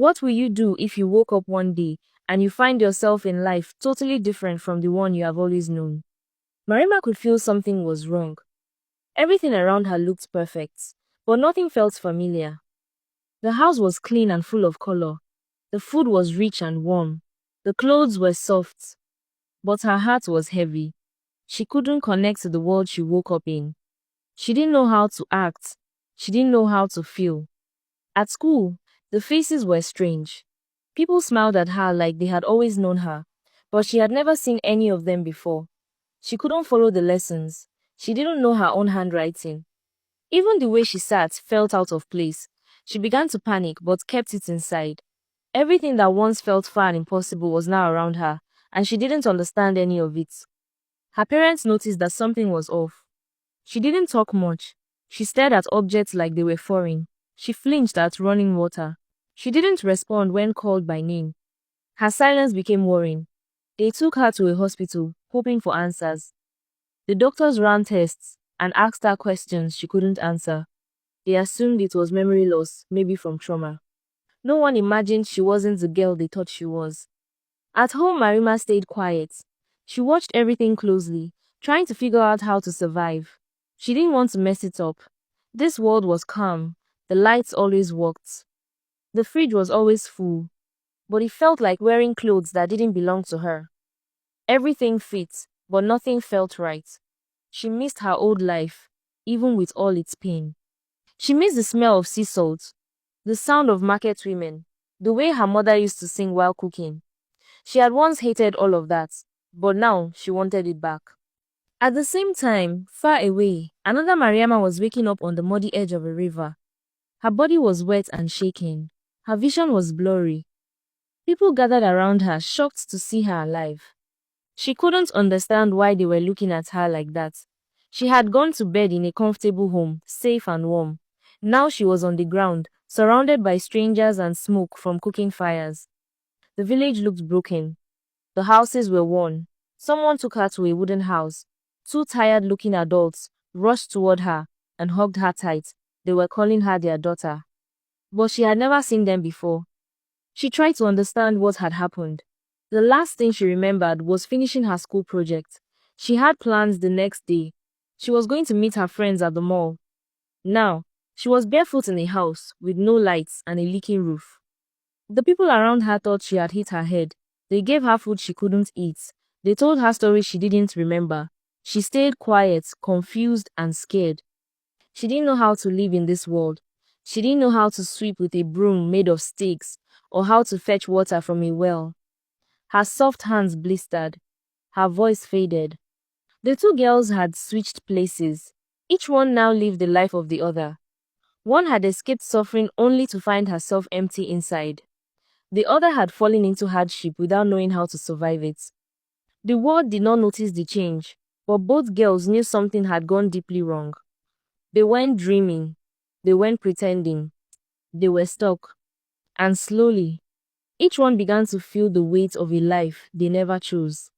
What will you do if you woke up one day and you find yourself in life totally different from the one you have always known? Marima could feel something was wrong. Everything around her looked perfect, but nothing felt familiar. The house was clean and full of color. The food was rich and warm. The clothes were soft. But her heart was heavy. She couldn't connect to the world she woke up in. She didn't know how to act. She didn't know how to feel. At school, the faces were strange. People smiled at her like they had always known her, but she had never seen any of them before. She couldn't follow the lessons. She didn't know her own handwriting. Even the way she sat felt out of place. She began to panic but kept it inside. Everything that once felt far and impossible was now around her, and she didn't understand any of it. Her parents noticed that something was off. She didn't talk much. She stared at objects like they were foreign. She flinched at running water. She didn't respond when called by name. Her silence became worrying. They took her to a hospital, hoping for answers. The doctors ran tests and asked her questions she couldn't answer. They assumed it was memory loss, maybe from trauma. No one imagined she wasn't the girl they thought she was. At home, Marima stayed quiet. She watched everything closely, trying to figure out how to survive. She didn't want to mess it up. This world was calm. The lights always worked. The fridge was always full. But it felt like wearing clothes that didn't belong to her. Everything fit, but nothing felt right. She missed her old life, even with all its pain. She missed the smell of sea salt, the sound of market women, the way her mother used to sing while cooking. She had once hated all of that, but now she wanted it back. At the same time, far away, another Mariama was waking up on the muddy edge of a river. Her body was wet and shaking. Her vision was blurry. People gathered around her, shocked to see her alive. She couldn't understand why they were looking at her like that. She had gone to bed in a comfortable home, safe and warm. Now she was on the ground, surrounded by strangers and smoke from cooking fires. The village looked broken. The houses were worn. Someone took her to a wooden house. Two tired-looking adults rushed toward her and hugged her tight. They were calling her their daughter. But she had never seen them before. She tried to understand what had happened. The last thing she remembered was finishing her school project. She had plans the next day. She was going to meet her friends at the mall. Now, she was barefoot in a house with no lights and a leaking roof. The people around her thought she had hit her head. They gave her food she couldn't eat. They told her stories she didn't remember. She stayed quiet, confused, and scared. She didn't know how to live in this world. She didn't know how to sweep with a broom made of sticks or how to fetch water from a well. Her soft hands blistered. Her voice faded. The two girls had switched places. Each one now lived the life of the other. One had escaped suffering only to find herself empty inside. The other had fallen into hardship without knowing how to survive it. The world did not notice the change, but both girls knew something had gone deeply wrong. They weren't dreaming. They weren't pretending. They were stuck. And slowly, each one began to feel the weight of a life they never chose.